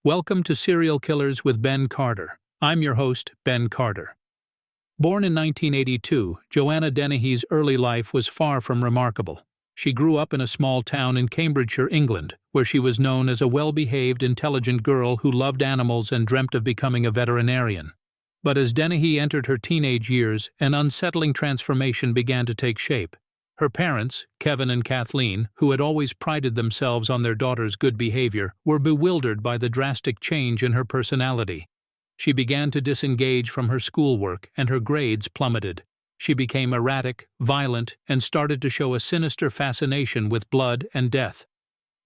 Welcome to Serial Killers with Ben Carter. I'm your host, Ben Carter. Born in 1982, Joanna Dennehy's early life was far from remarkable. She grew up in a small town in Cambridgeshire, England, where she was known as a well-behaved, intelligent girl who loved animals and dreamt of becoming a veterinarian. But as Dennehy entered her teenage years, an unsettling transformation began to take shape. Her parents, Kevin and Kathleen, who had always prided themselves on their daughter's good behavior, were bewildered by the drastic change in her personality. She began to disengage from her schoolwork, and her grades plummeted. She became erratic, violent, and started to show a sinister fascination with blood and death.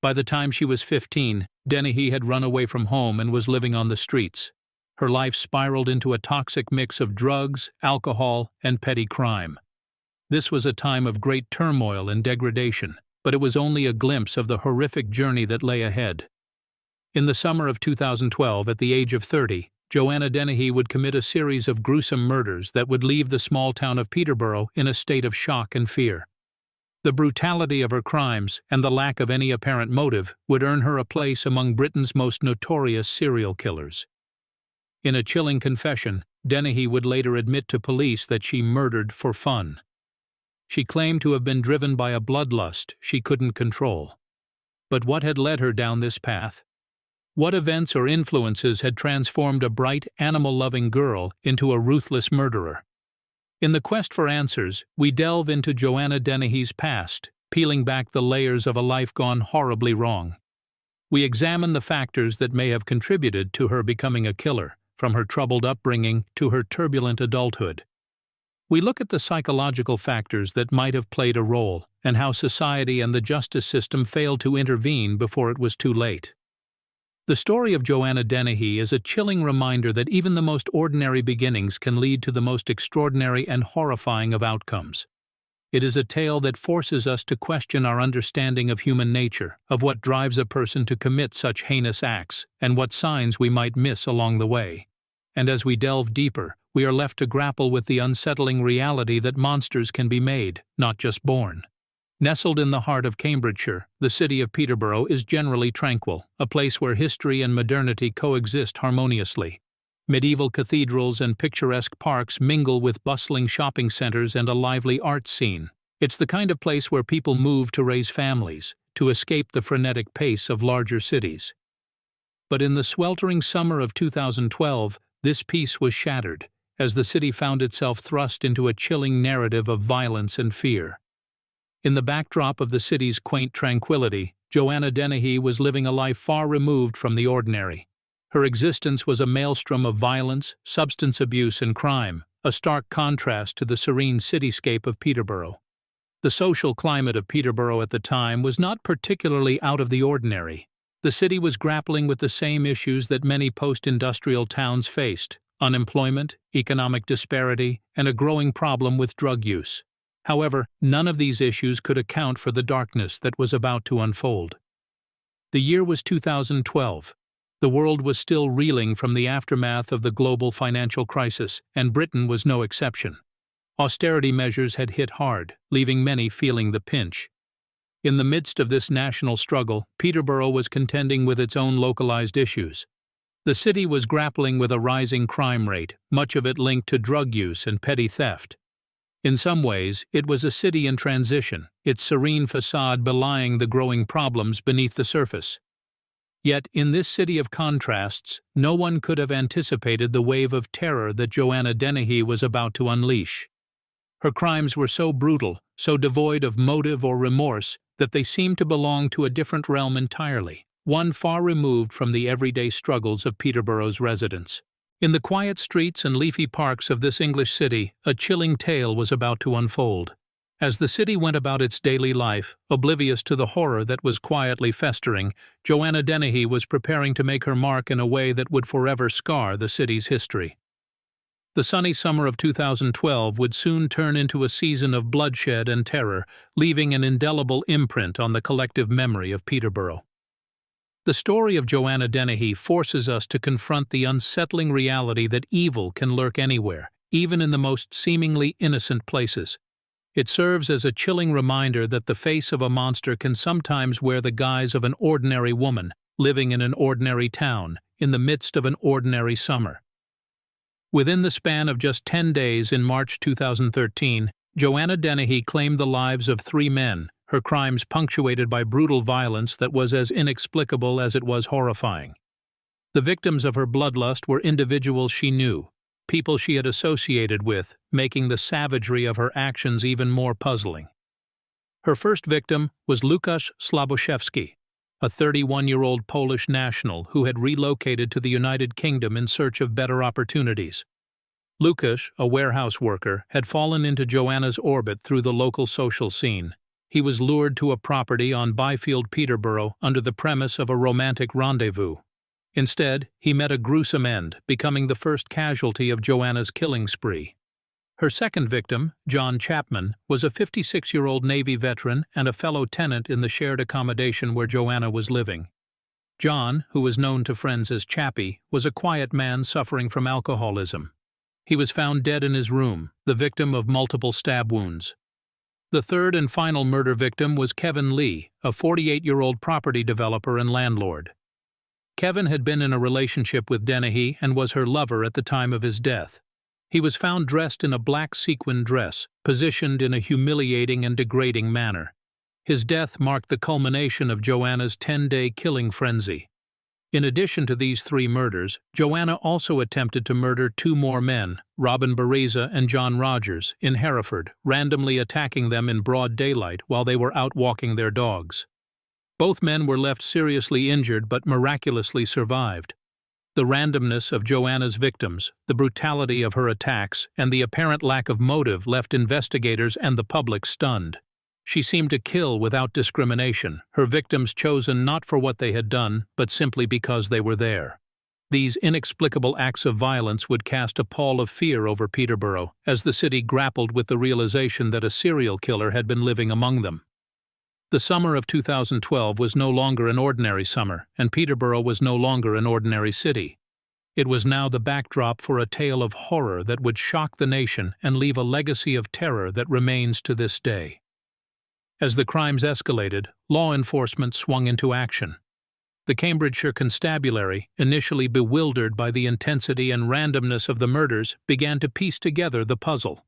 By the time she was 15, Dennehy had run away from home and was living on the streets. Her life spiraled into a toxic mix of drugs, alcohol, and petty crime. This was a time of great turmoil and degradation, but it was only a glimpse of the horrific journey that lay ahead. In the summer of 2012, at the age of 30, Joanna Dennehy would commit a series of gruesome murders that would leave the small town of Peterborough in a state of shock and fear. The brutality of her crimes and the lack of any apparent motive would earn her a place among Britain's most notorious serial killers. In a chilling confession, Dennehy would later admit to police that she murdered for fun. She claimed to have been driven by a bloodlust she couldn't control. But what had led her down this path? What events or influences had transformed a bright, animal-loving girl into a ruthless murderer? In the quest for answers, we delve into Joanna Dennehy's past, peeling back the layers of a life gone horribly wrong. We examine the factors that may have contributed to her becoming a killer, from her troubled upbringing to her turbulent adulthood. We look at the psychological factors that might have played a role, and how society and the justice system failed to intervene before it was too late. The story of Joanna Dennehy is a chilling reminder that even the most ordinary beginnings can lead to the most extraordinary and horrifying of outcomes. It is a tale that forces us to question our understanding of human nature, of what drives a person to commit such heinous acts, and what signs we might miss along the way. And as we delve deeper, we are left to grapple with the unsettling reality that monsters can be made, not just born. Nestled in the heart of Cambridgeshire, the city of Peterborough is generally tranquil, a place where history and modernity coexist harmoniously. Medieval cathedrals and picturesque parks mingle with bustling shopping centers and a lively arts scene. It's the kind of place where people move to raise families, to escape the frenetic pace of larger cities. But in the sweltering summer of 2012, this peace was shattered, as the city found itself thrust into a chilling narrative of violence and fear. In the backdrop of the city's quaint tranquility, Joanna Dennehy was living a life far removed from the ordinary. Her existence was a maelstrom of violence, substance abuse, and crime, a stark contrast to the serene cityscape of Peterborough. The social climate of Peterborough at the time was not particularly out of the ordinary. The city was grappling with the same issues that many post-industrial towns faced: unemployment, economic disparity, and a growing problem with drug use. However, none of these issues could account for the darkness that was about to unfold. The year was 2012. The world was still reeling from the aftermath of the global financial crisis, and Britain was no exception. Austerity measures had hit hard, leaving many feeling the pinch. In the midst of this national struggle, Peterborough was contending with its own localized issues. The city was grappling with a rising crime rate, much of it linked to drug use and petty theft. In some ways, it was a city in transition, its serene facade belying the growing problems beneath the surface. Yet, in this city of contrasts, no one could have anticipated the wave of terror that Joanna Dennehy was about to unleash. Her crimes were so brutal, so devoid of motive or remorse, that they seemed to belong to a different realm entirely, one far removed from the everyday struggles of Peterborough's residents. In the quiet streets and leafy parks of this English city, a chilling tale was about to unfold. As the city went about its daily life, oblivious to the horror that was quietly festering, Joanna Dennehy was preparing to make her mark in a way that would forever scar the city's history. The sunny summer of 2012 would soon turn into a season of bloodshed and terror, leaving an indelible imprint on the collective memory of Peterborough. The story of Joanna Dennehy forces us to confront the unsettling reality that evil can lurk anywhere, even in the most seemingly innocent places. It serves as a chilling reminder that the face of a monster can sometimes wear the guise of an ordinary woman, living in an ordinary town, in the midst of an ordinary summer. Within the span of just 10 days in March 2013, Joanna Dennehy claimed the lives of 3 men, her crimes punctuated by brutal violence that was as inexplicable as it was horrifying. The victims of her bloodlust were individuals she knew, people she had associated with, making the savagery of her actions even more puzzling. Her first victim was Łukasz Slaboszewski, a 31-year-old Polish national who had relocated to the United Kingdom in search of better opportunities. Łukasz, a warehouse worker, had fallen into Joanna's orbit through the local social scene. He was lured to a property on Byfield, Peterborough, under the premise of a romantic rendezvous. Instead, he met a gruesome end, becoming the first casualty of Joanna's killing spree. Her second victim, John Chapman, was a 56-year-old Navy veteran and a fellow tenant in the shared accommodation where Joanna was living. John, who was known to friends as Chappie, was a quiet man suffering from alcoholism. He was found dead in his room, the victim of multiple stab wounds. The third and final murder victim was Kevin Lee, a 48-year-old property developer and landlord. Kevin had been in a relationship with Dennehy and was her lover at the time of his death. He was found dressed in a black sequin dress, positioned in a humiliating and degrading manner. His death marked the culmination of Joanna's 10-day killing frenzy. In addition to these 3 murders, Joanna also attempted to murder 2 more men, Robin Bereza and John Rogers, in Hereford, randomly attacking them in broad daylight while they were out walking their dogs. Both men were left seriously injured but miraculously survived. The randomness of Joanna's victims, the brutality of her attacks, and the apparent lack of motive left investigators and the public stunned. She seemed to kill without discrimination, her victims chosen not for what they had done, but simply because they were there. These inexplicable acts of violence would cast a pall of fear over Peterborough, as the city grappled with the realization that a serial killer had been living among them. The summer of 2012 was no longer an ordinary summer, and Peterborough was no longer an ordinary city. It was now the backdrop for a tale of horror that would shock the nation and leave a legacy of terror that remains to this day. As the crimes escalated, law enforcement swung into action. The Cambridgeshire Constabulary, initially bewildered by the intensity and randomness of the murders, began to piece together the puzzle.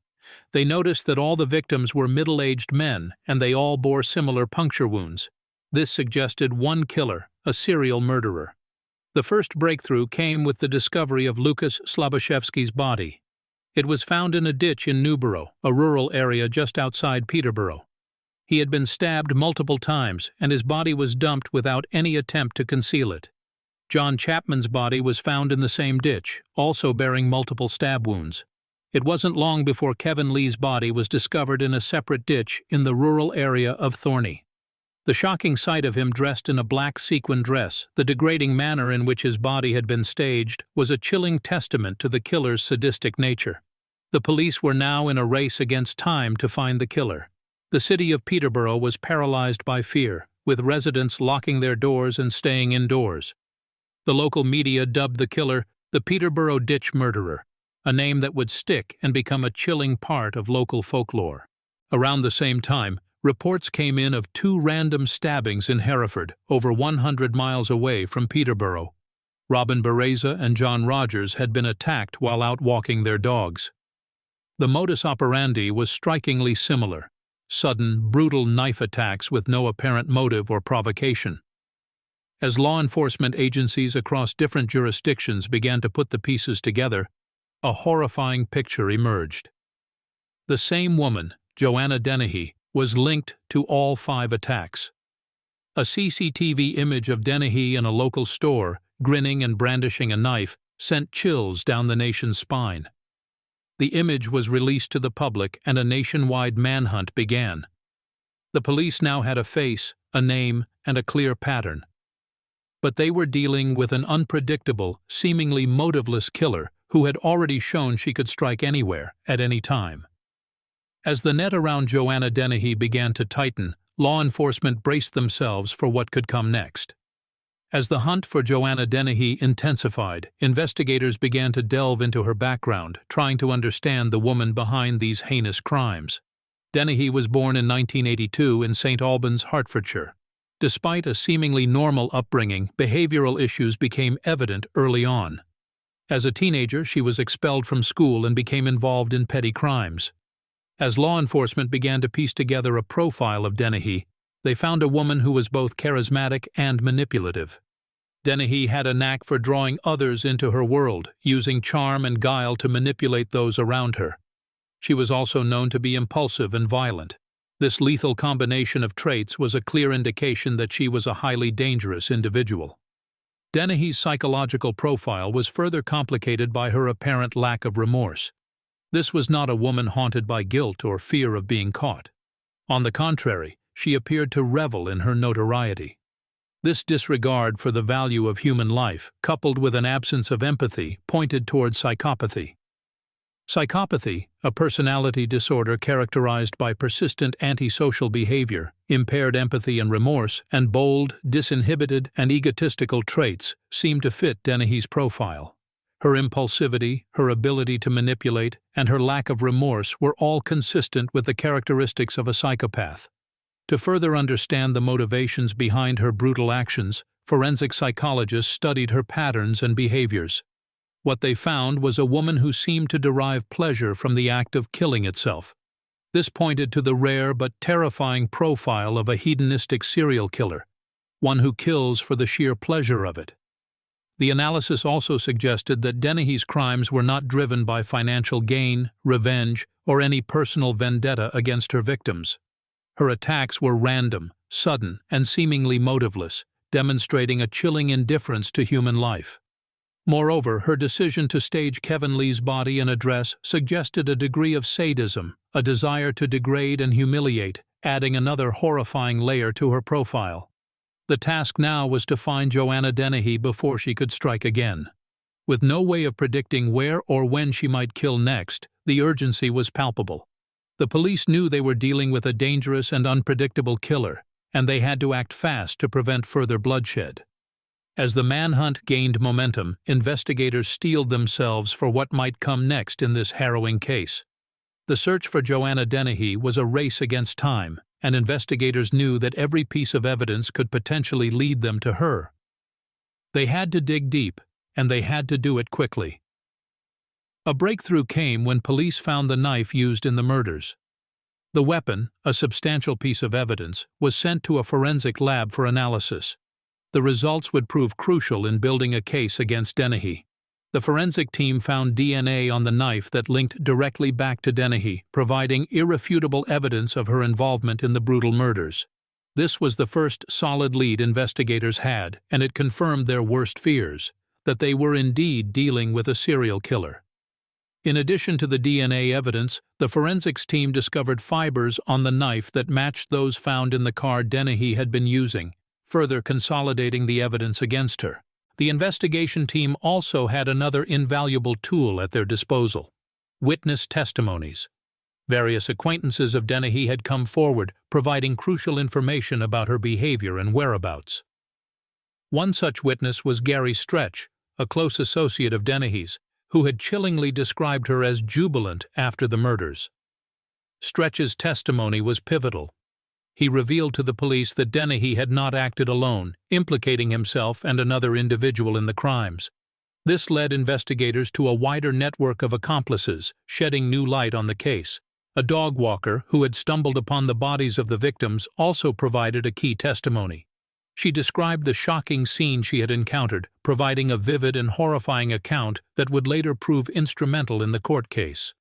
They noticed that all the victims were middle-aged men, and they all bore similar puncture wounds. This suggested one killer, a serial murderer. The first breakthrough came with the discovery of Łukasz Slaboszewski's body. It was found in a ditch in Newborough, a rural area just outside Peterborough. He had been stabbed multiple times, and his body was dumped without any attempt to conceal it. John Chapman's body was found in the same ditch, also bearing multiple stab wounds. It wasn't long before Kevin Lee's body was discovered in a separate ditch in the rural area of Thorney. The shocking sight of him dressed in a black sequin dress, the degrading manner in which his body had been staged, was a chilling testament to the killer's sadistic nature. The police were now in a race against time to find the killer. The city of Peterborough was paralyzed by fear, with residents locking their doors and staying indoors. The local media dubbed the killer the Peterborough Ditch Murderer, a name that would stick and become a chilling part of local folklore. Around the same time, reports came in of 2 random stabbings in Hereford, over 100 miles away from Peterborough. Robin Bereza and John Rogers had been attacked while out walking their dogs. The modus operandi was strikingly similar: sudden, brutal knife attacks with no apparent motive or provocation. As law enforcement agencies across different jurisdictions began to put the pieces together, a horrifying picture emerged. The same woman, Joanna Dennehy, was linked to all 5 attacks. A CCTV image of Dennehy in a local store, grinning and brandishing a knife, sent chills down the nation's spine. The image was released to the public and a nationwide manhunt began. The police now had a face, a name, and a clear pattern. But they were dealing with an unpredictable, seemingly motiveless killer who had already shown she could strike anywhere, at any time. As the net around Joanna Dennehy began to tighten, law enforcement braced themselves for what could come next. As the hunt for Joanna Dennehy intensified, investigators began to delve into her background, trying to understand the woman behind these heinous crimes. Dennehy was born in 1982 in St Albans, Hertfordshire. Despite a seemingly normal upbringing, behavioral issues became evident early on. As a teenager, she was expelled from school and became involved in petty crimes. As law enforcement began to piece together a profile of Dennehy, they found a woman who was both charismatic and manipulative. Dennehy had a knack for drawing others into her world, using charm and guile to manipulate those around her. She was also known to be impulsive and violent. This lethal combination of traits was a clear indication that she was a highly dangerous individual. Dennehy's psychological profile was further complicated by her apparent lack of remorse. This was not a woman haunted by guilt or fear of being caught. On the contrary, she appeared to revel in her notoriety. This disregard for the value of human life, coupled with an absence of empathy, pointed toward psychopathy. Psychopathy, a personality disorder characterized by persistent antisocial behavior, impaired empathy and remorse, and bold, disinhibited, and egotistical traits, seemed to fit Dennehy's profile. Her impulsivity, her ability to manipulate, and her lack of remorse were all consistent with the characteristics of a psychopath. To further understand the motivations behind her brutal actions, forensic psychologists studied her patterns and behaviors. What they found was a woman who seemed to derive pleasure from the act of killing itself. This pointed to the rare but terrifying profile of a hedonistic serial killer, one who kills for the sheer pleasure of it. The analysis also suggested that Dennehy's crimes were not driven by financial gain, revenge, or any personal vendetta against her victims. Her attacks were random, sudden, and seemingly motiveless, demonstrating a chilling indifference to human life. Moreover, her decision to stage Kevin Lee's body in a dress suggested a degree of sadism, a desire to degrade and humiliate, adding another horrifying layer to her profile. The task now was to find Joanna Dennehy before she could strike again. With no way of predicting where or when she might kill next, the urgency was palpable. The police knew they were dealing with a dangerous and unpredictable killer, and they had to act fast to prevent further bloodshed. As the manhunt gained momentum, investigators steeled themselves for what might come next in this harrowing case. The search for Joanna Dennehy was a race against time, and investigators knew that every piece of evidence could potentially lead them to her. They had to dig deep, and they had to do it quickly. A breakthrough came when police found the knife used in the murders. The weapon, a substantial piece of evidence, was sent to a forensic lab for analysis. The results would prove crucial in building a case against Dennehy. The forensic team found DNA on the knife that linked directly back to Dennehy, providing irrefutable evidence of her involvement in the brutal murders. This was the first solid lead investigators had, and it confirmed their worst fears, that they were indeed dealing with a serial killer. In addition to the DNA evidence, the forensics team discovered fibers on the knife that matched those found in the car Dennehy had been using, further consolidating the evidence against her. The investigation team also had another invaluable tool at their disposal: witness testimonies. Various acquaintances of Dennehy had come forward, providing crucial information about her behavior and whereabouts. One such witness was Gary Stretch, a close associate of Dennehy's, who had chillingly described her as jubilant after the murders. Stretch's testimony was pivotal. He revealed to the police that Dennehy had not acted alone, implicating himself and another individual in the crimes. This led investigators to a wider network of accomplices, shedding new light on the case. A dog walker who had stumbled upon the bodies of the victims also provided a key testimony. She described the shocking scene she had encountered, providing a vivid and horrifying account that would later prove instrumental in the court case.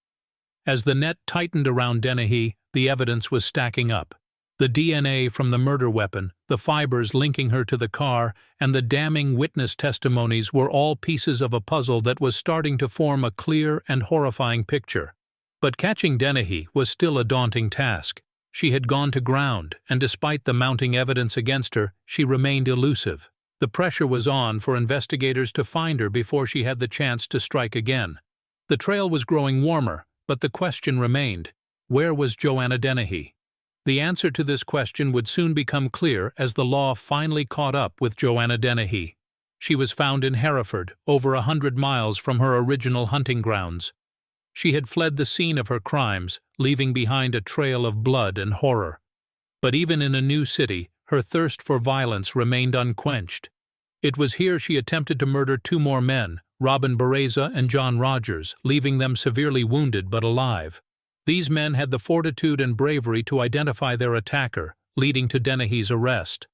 As the net tightened around Dennehy, the evidence was stacking up. The DNA from the murder weapon, the fibers linking her to the car, and the damning witness testimonies were all pieces of a puzzle that was starting to form a clear and horrifying picture. But catching Dennehy was still a daunting task. She had gone to ground, and despite the mounting evidence against her, she remained elusive. The pressure was on for investigators to find her before she had the chance to strike again. The trail was growing warmer, but the question remained: where was Joanna Dennehy? The answer to this question would soon become clear as the law finally caught up with Joanna Dennehy. She was found in Hereford, over 100 miles from her original hunting grounds. She had fled the scene of her crimes, leaving behind a trail of blood and horror. But even in a new city, her thirst for violence remained unquenched. It was here she attempted to murder two more men, Robin Bereza and John Rogers, leaving them severely wounded but alive. These men had the fortitude and bravery to identify their attacker, leading to Dennehy's arrest.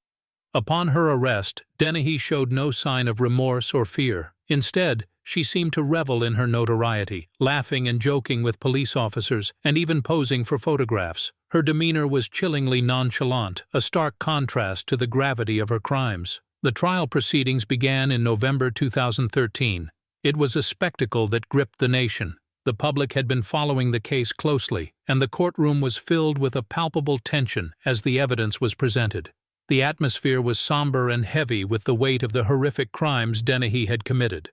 Upon her arrest, Dennehy showed no sign of remorse or fear. Instead, she seemed to revel in her notoriety, laughing and joking with police officers, and even posing for photographs. Her demeanor was chillingly nonchalant, a stark contrast to the gravity of her crimes. The trial proceedings began in November 2013. It was a spectacle that gripped the nation. The public had been following the case closely, and the courtroom was filled with a palpable tension as the evidence was presented. The atmosphere was somber and heavy with the weight of the horrific crimes Dennehy had committed.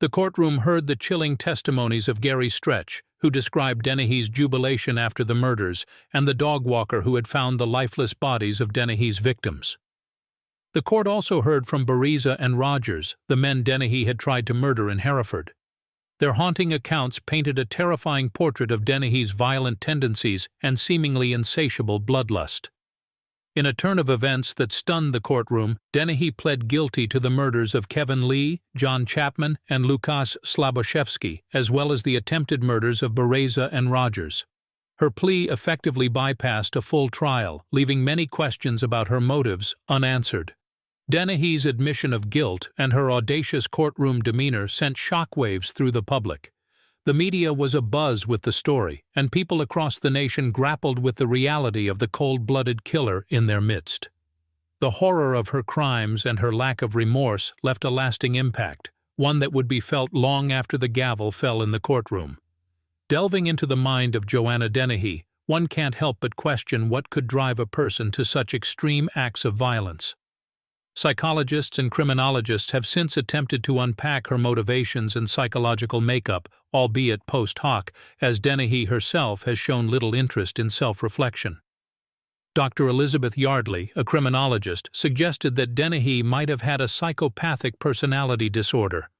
The courtroom heard the chilling testimonies of Gary Stretch, who described Dennehy's jubilation after the murders, and the dog walker who had found the lifeless bodies of Dennehy's victims. The court also heard from Bereza and Rogers, the men Dennehy had tried to murder in Hereford. Their haunting accounts painted a terrifying portrait of Dennehy's violent tendencies and seemingly insatiable bloodlust. In a turn of events that stunned the courtroom, Dennehy pled guilty to the murders of Kevin Lee, John Chapman, and Lukasz Slaboszewski, as well as the attempted murders of Bereza and Rogers. Her plea effectively bypassed a full trial, leaving many questions about her motives unanswered. Dennehy's admission of guilt and her audacious courtroom demeanor sent shockwaves through the public. The media was abuzz with the story, and people across the nation grappled with the reality of the cold-blooded killer in their midst. The horror of her crimes and her lack of remorse left a lasting impact, one that would be felt long after the gavel fell in the courtroom. Delving into the mind of Joanna Dennehy, one can't help but question what could drive a person to such extreme acts of violence. Psychologists and criminologists have since attempted to unpack her motivations and psychological makeup, albeit post hoc, as Dennehy herself has shown little interest in self-reflection. Dr. Elizabeth Yardley, a criminologist, suggested that Dennehy might have had a psychopathic personality disorder.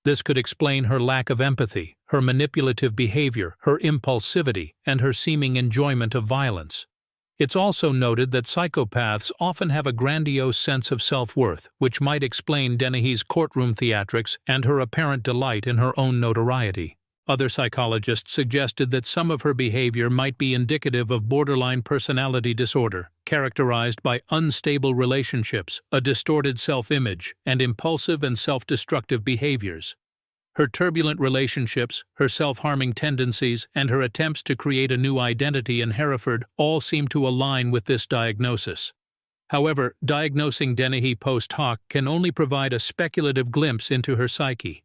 This could explain her lack of empathy, her manipulative behavior, her impulsivity, and her seeming enjoyment of violence. It's also noted that psychopaths often have a grandiose sense of self-worth, which might explain Dennehy's courtroom theatrics and her apparent delight in her own notoriety. Other psychologists suggested that some of her behavior might be indicative of borderline personality disorder, characterized by unstable relationships, a distorted self-image, and impulsive and self-destructive behaviors. Her turbulent relationships, her self-harming tendencies, and her attempts to create a new identity in Hereford all seem to align with this diagnosis. However, diagnosing Dennehy post hoc can only provide a speculative glimpse into her psyche.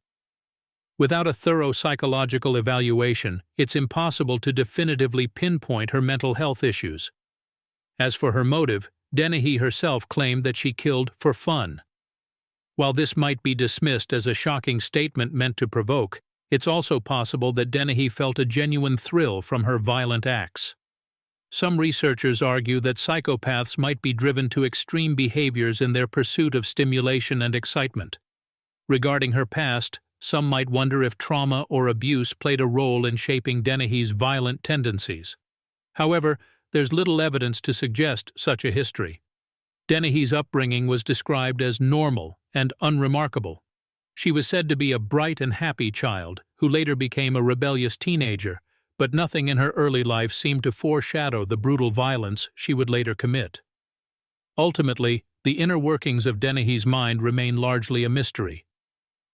Without a thorough psychological evaluation, it's impossible to definitively pinpoint her mental health issues. As for her motive, Dennehy herself claimed that she killed for fun. While this might be dismissed as a shocking statement meant to provoke, it's also possible that Dennehy felt a genuine thrill from her violent acts. Some researchers argue that psychopaths might be driven to extreme behaviors in their pursuit of stimulation and excitement. Regarding her past, some might wonder if trauma or abuse played a role in shaping Dennehy's violent tendencies. However, there's little evidence to suggest such a history. Dennehy's upbringing was described as normal and unremarkable. She was said to be a bright and happy child, who later became a rebellious teenager, but nothing in her early life seemed to foreshadow the brutal violence she would later commit. Ultimately, the inner workings of Dennehy's mind remain largely a mystery.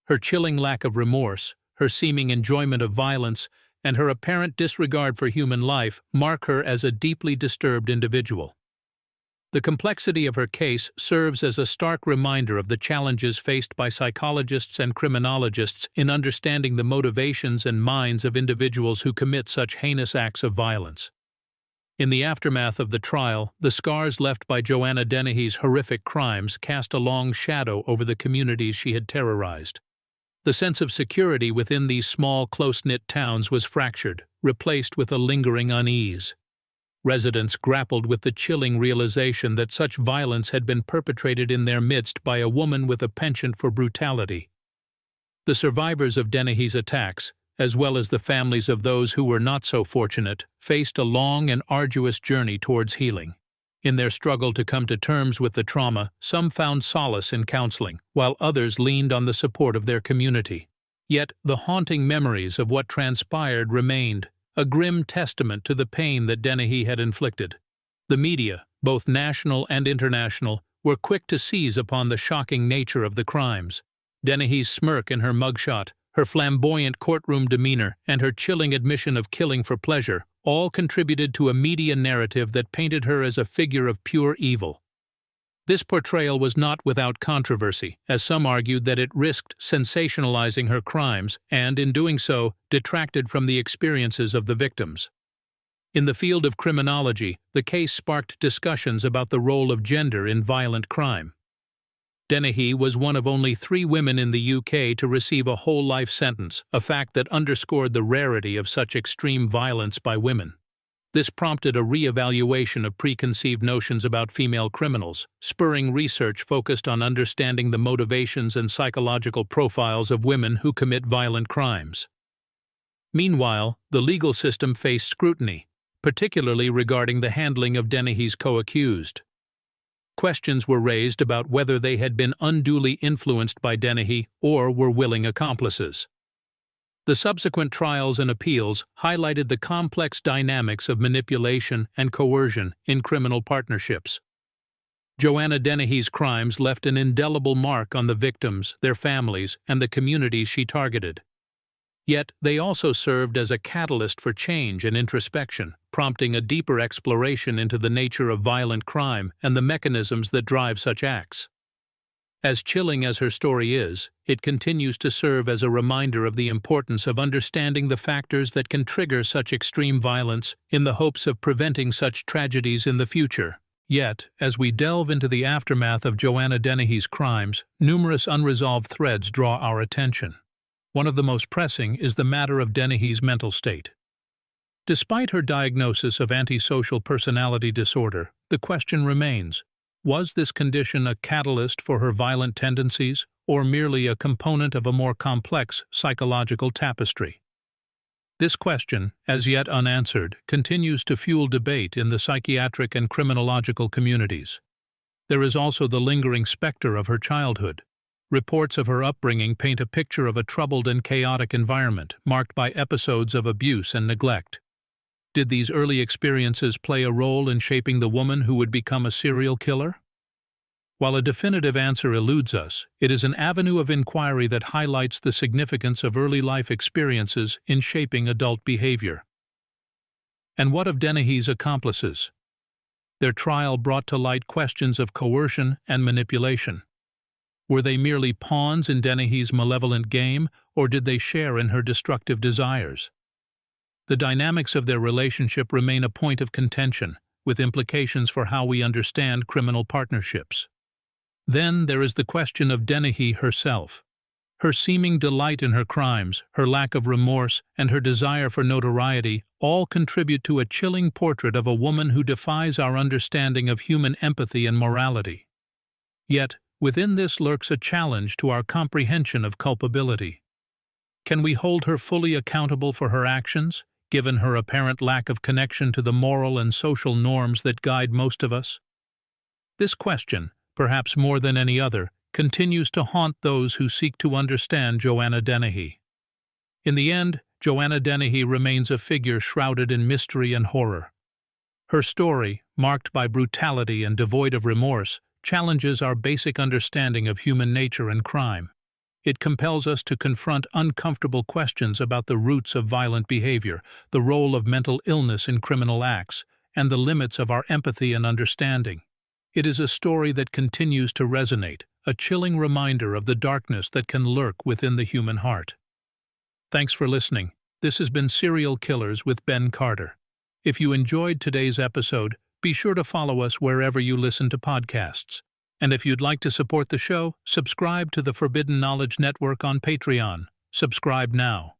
Her chilling lack of remorse, her seeming enjoyment of violence, and her apparent disregard for human life mark her as a deeply disturbed individual. The complexity of her case serves as a stark reminder of the challenges faced by psychologists and criminologists in understanding the motivations and minds of individuals who commit such heinous acts of violence. In the aftermath of the trial, the scars left by Joanna Dennehy's horrific crimes cast a long shadow over the communities she had terrorized. The sense of security within these small, close-knit towns was fractured, replaced with a lingering unease. Residents grappled with the chilling realization that such violence had been perpetrated in their midst by a woman with a penchant for brutality. The survivors of Dennehy's attacks, as well as the families of those who were not so fortunate, faced a long and arduous journey towards healing. In their struggle to come to terms with the trauma, some found solace in counseling, while others leaned on the support of their community. Yet the haunting memories of what transpired remained, a grim testament to the pain that Dennehy had inflicted. The media, both national and international, were quick to seize upon the shocking nature of the crimes. Dennehy's smirk in her mugshot, her flamboyant courtroom demeanor, and her chilling admission of killing for pleasure all contributed to a media narrative that painted her as a figure of pure evil. This portrayal was not without controversy, as some argued that it risked sensationalizing her crimes and, in doing so, detracted from the experiences of the victims. In the field of criminology, the case sparked discussions about the role of gender in violent crime. Dennehy was one of only 3 women in the UK to receive a whole life sentence, a fact that underscored the rarity of such extreme violence by women. This prompted a re-evaluation of preconceived notions about female criminals, spurring research focused on understanding the motivations and psychological profiles of women who commit violent crimes. Meanwhile, the legal system faced scrutiny, particularly regarding the handling of Dennehy's co-accused. Questions were raised about whether they had been unduly influenced by Dennehy or were willing accomplices. The subsequent trials and appeals highlighted the complex dynamics of manipulation and coercion in criminal partnerships. Joanna Dennehy's crimes left an indelible mark on the victims, their families, and the communities she targeted. Yet they also served as a catalyst for change and introspection, prompting a deeper exploration into the nature of violent crime and the mechanisms that drive such acts. As chilling as her story is, it continues to serve as a reminder of the importance of understanding the factors that can trigger such extreme violence in the hopes of preventing such tragedies in the future. Yet, as we delve into the aftermath of Joanna Dennehy's crimes, numerous unresolved threads draw our attention. One of the most pressing is the matter of Dennehy's mental state. Despite her diagnosis of antisocial personality disorder, the question remains: was this condition a catalyst for her violent tendencies, or merely a component of a more complex psychological tapestry? This question, as yet unanswered, continues to fuel debate in the psychiatric and criminological communities. There is also the lingering specter of her childhood. Reports of her upbringing paint a picture of a troubled and chaotic environment, marked by episodes of abuse and neglect. Did these early experiences play a role in shaping the woman who would become a serial killer? While a definitive answer eludes us, it is an avenue of inquiry that highlights the significance of early life experiences in shaping adult behavior. And what of Dennehy's accomplices? Their trial brought to light questions of coercion and manipulation. Were they merely pawns in Dennehy's malevolent game, or did they share in her destructive desires? The dynamics of their relationship remain a point of contention, with implications for how we understand criminal partnerships. Then there is the question of Dennehy herself. Her seeming delight in her crimes, her lack of remorse, and her desire for notoriety all contribute to a chilling portrait of a woman who defies our understanding of human empathy and morality. Yet, within this lurks a challenge to our comprehension of culpability. Can we hold her fully accountable for her actions, given her apparent lack of connection to the moral and social norms that guide most of us? This question, perhaps more than any other, continues to haunt those who seek to understand Joanna Dennehy. In the end, Joanna Dennehy remains a figure shrouded in mystery and horror. Her story, marked by brutality and devoid of remorse, challenges our basic understanding of human nature and crime. It compels us to confront uncomfortable questions about the roots of violent behavior, the role of mental illness in criminal acts, and the limits of our empathy and understanding. It is a story that continues to resonate, a chilling reminder of the darkness that can lurk within the human heart. Thanks for listening. This has been Serial Killers with Ben Carter. If you enjoyed today's episode, be sure to follow us wherever you listen to podcasts. And if you'd like to support the show, subscribe to the Forbidden Knowledge Network on Patreon. Subscribe now.